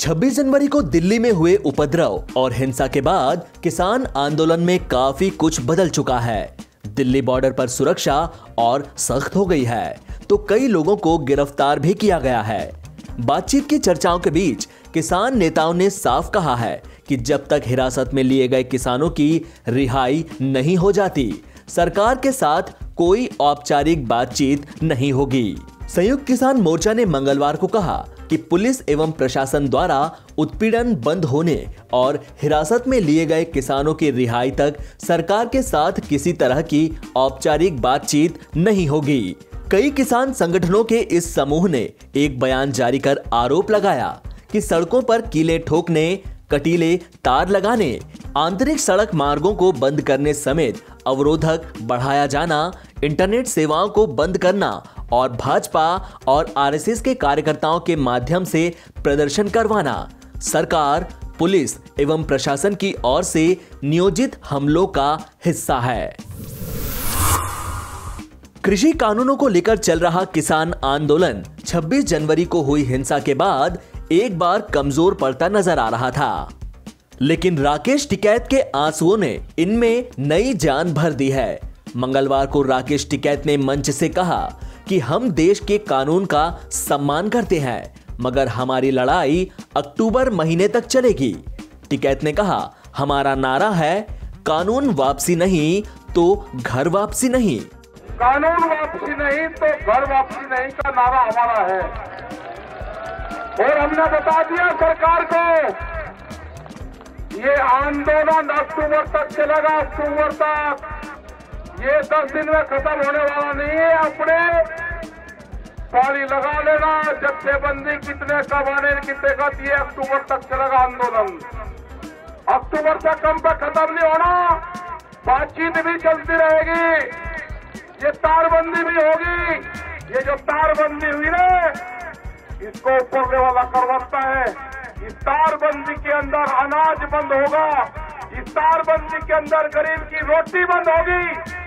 26 जनवरी को दिल्ली में हुए उपद्रव और हिंसा के बाद किसान आंदोलन में काफी कुछ बदल चुका है। दिल्ली बॉर्डर पर सुरक्षा और सख्त हो गई है तो कई लोगों को गिरफ्तार भी किया गया है। बातचीत की चर्चाओं के बीच किसान नेताओं ने साफ कहा है कि जब तक हिरासत में लिए गए किसानों की रिहाई नहीं हो जाती, सरकार के साथ कोई औपचारिक बातचीत नहीं होगी। संयुक्त किसान मोर्चा ने मंगलवार को कहा कि पुलिस एवं प्रशासन द्वारा उत्पीड़न बंद होने और हिरासत में लिए गए किसानों की रिहाई तक सरकार के साथ किसी तरह की औपचारिक बातचीत नहीं होगी। कई किसान संगठनों के इस समूह ने एक बयान जारी कर आरोप लगाया कि सड़कों पर कीले ठोकने, कटीले तार लगाने, आंतरिक सड़क मार्गों को बंद करने समेत अवरोधक बढ़ाया जाना, इंटरनेट सेवाओं को बंद करना और भाजपा और आरएसएस के कार्यकर्ताओं के माध्यम से प्रदर्शन करवाना सरकार, पुलिस एवं प्रशासन की ओर से नियोजित हमलों का हिस्सा है। कृषि कानूनों को लेकर चल रहा किसान आंदोलन 26 जनवरी को हुई हिंसा के बाद एक बार कमजोर पड़ता नजर आ रहा था, लेकिन राकेश टिकैत के आंसुओं ने इनमें नई जान भर दी है। मंगलवार को राकेश टिकैत ने मंच से कहा कि हम देश के कानून का सम्मान करते हैं, मगर हमारी लड़ाई अक्टूबर महीने तक चलेगी। टिकैत ने कहा, हमारा नारा है कानून वापसी नहीं तो घर वापसी नहीं। कानून वापसी नहीं तो घर वापसी नहीं का नारा हमारा है और हमने बता दिया सरकार को ये आंदोलन अक्टूबर तक चलेगा। अक्टूबर तक ये 10 दिन में खत्म होने वाला नहीं है। अपने पानी लगा लेना, जत्थेबंदी कितने कब आने कितने का, ये अक्टूबर तक चलेगा आंदोलन। अक्टूबर तक हम पे खत्म नहीं होना, बातचीत भी चलती रहेगी, ये तारबंदी भी होगी। ये जो तारबंदी हुई ना, इसको ऊपर वाला करवाता है। इस तारबंदी के अंदर अनाज बंद होगा, इस तारबंदी के अंदर गरीब की रोटी बंद होगी।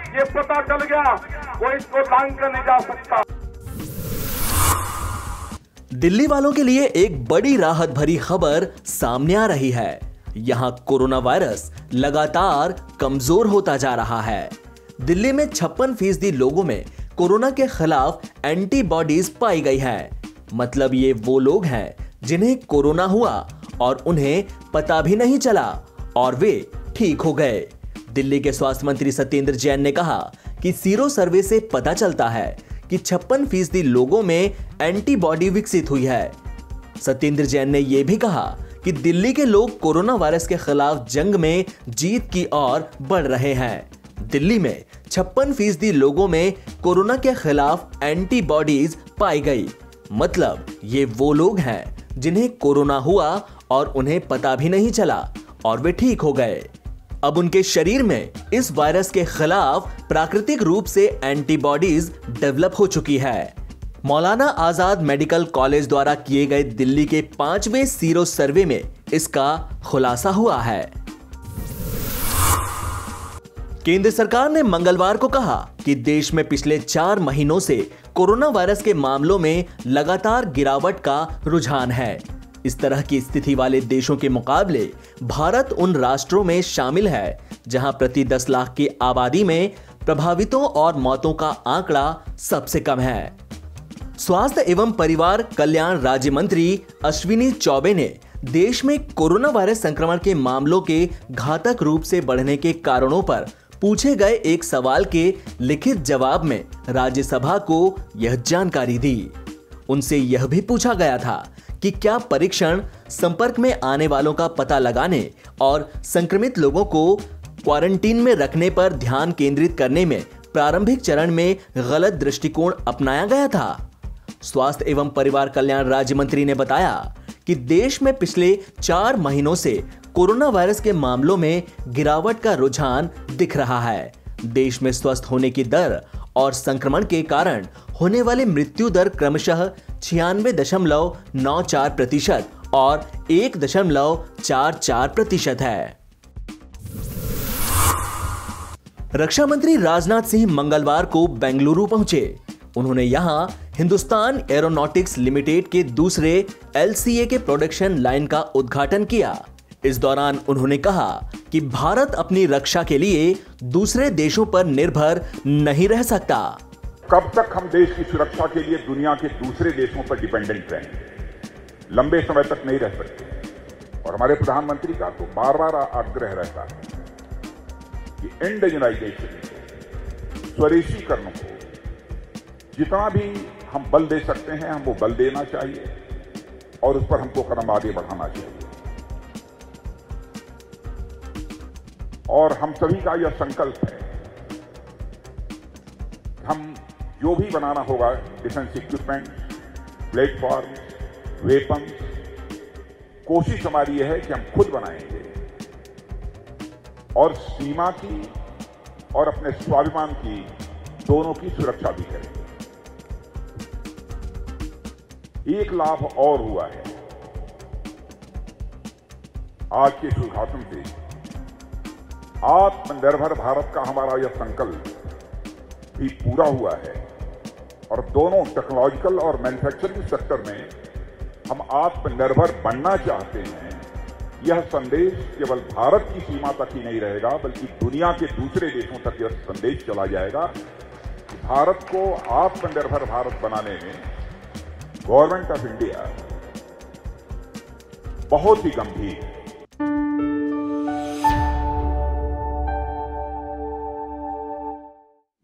ये पता चल गया, कोई इसको लांग कर नहीं जा सकता। दिल्ली वालों के लिए एक बड़ी राहत भरी खबर सामने आ रही है। यहां कोरोना वायरस लगातार कमजोर होता जा रहा है। दिल्ली में 56% लोगों में कोरोना के खिलाफ एंटीबॉडीज पाई गई है। मतलब ये वो लोग हैं जिन्हें कोरोना हुआ और उन्हें पता भी नहीं चला और वे ठीक हो गए। दिल्ली के स्वास्थ्य मंत्री सत्येंद्र जैन ने कहा कि सीरो सर्वे से पता चलता है कि 56% लोगों में एंटीबॉडी विकसित हुई है। सत्येंद्र जैन ने यह भी कहा कि दिल्ली के लोग कोरोना वायरस के खिलाफ जंग में जीत की ओर बढ़ रहे हैं। दिल्ली में 56% लोगों में कोरोना के खिलाफ एंटीबॉडीज पाई गई। मतलब ये वो लोग हैं जिन्हें कोरोना हुआ और उन्हें पता भी नहीं चला और वे ठीक हो गए। अब उनके शरीर में इस वायरस के खिलाफ प्राकृतिक रूप से एंटीबॉडीज डेवलप हो चुकी है। मौलाना आजाद मेडिकल कॉलेज द्वारा किए गए दिल्ली के 5वें सीरो सर्वे में इसका खुलासा हुआ है। केंद्र सरकार ने मंगलवार को कहा कि देश में पिछले 4 महीनों से कोरोना वायरस के मामलों में लगातार गिरावट का रुझान है। इस तरह की स्थिति वाले देशों के मुकाबले भारत उन राष्ट्रों में शामिल है जहां प्रति 10 लाख की आबादी में प्रभावितों और मौतों का आंकड़ा सबसे कम है। स्वास्थ्य एवं परिवार कल्याण राज्य मंत्री अश्विनी चौबे ने देश में कोरोना वायरस संक्रमण के मामलों के घातक रूप से बढ़ने के कारणों पर पूछे गए एक सवाल के लिखित जवाब में राज्यसभा को यह जानकारी दी। उनसे यह भी पूछा गया था कि क्या परीक्षण, संपर्क में आने वालों का पता लगाने और संक्रमित लोगों को क्वारंटीन में रखने पर ध्यान केंद्रित करने में प्रारंभिक चरण में गलत दृष्टिकोण अपनाया गया था। स्वास्थ्य एवं परिवार कल्याण राज्य मंत्री ने बताया कि देश में पिछले 4 महीनों से कोरोना वायरस के मामलों में गिरावट का रुझान दिख रहा है। देश में स्वस्थ होने की दर और संक्रमण के कारण होने वाली मृत्यु दर क्रमशः 96.94% और 1.44% है। रक्षा मंत्री राजनाथ सिंह मंगलवार को बेंगलुरु पहुंचे। उन्होंने यहां हिंदुस्तान एरोनॉटिक्स लिमिटेड के दूसरे LCA के प्रोडक्शन लाइन का उद्घाटन किया। इस दौरान उन्होंने कहा कि भारत अपनी रक्षा के लिए दूसरे देशों पर निर्भर नहीं रह सकता। कब तक हम देश की सुरक्षा के लिए दुनिया के दूसरे देशों पर डिपेंडेंट रहेंगे? लंबे समय तक नहीं रह सकते। और हमारे प्रधानमंत्री का तो बार बार आग्रह रहता है कि इंडिजिनाइजेशन को, स्वदेशीकरण को जितना भी हम बल दे सकते हैं हम वो बल देना चाहिए और उस पर हमको कदम आगे बढ़ाना चाहिए। और हम सभी का यह संकल्प है, हम जो भी बनाना होगा डिफेंस इक्विपमेंट, प्लेटफॉर्म, वेपन्स, कोशिश हमारी यह है कि हम खुद बनाएंगे और सीमा की और अपने स्वाभिमान की दोनों की सुरक्षा भी करेंगे। एक लाभ और हुआ है आज के इस उद्घाटन से, आत्मनिर्भर भारत का हमारा यह संकल्प भी पूरा हुआ है और दोनों टेक्नोलॉजिकल और मैन्युफैक्चरिंग सेक्टर में हम आत्मनिर्भर बनना चाहते हैं। यह संदेश केवल भारत की सीमा तक ही नहीं रहेगा बल्कि दुनिया के दूसरे देशों तक यह संदेश चला जाएगा कि भारत को आत्मनिर्भर भारत बनाने में गवर्नमेंट ऑफ इंडिया बहुत ही गंभीर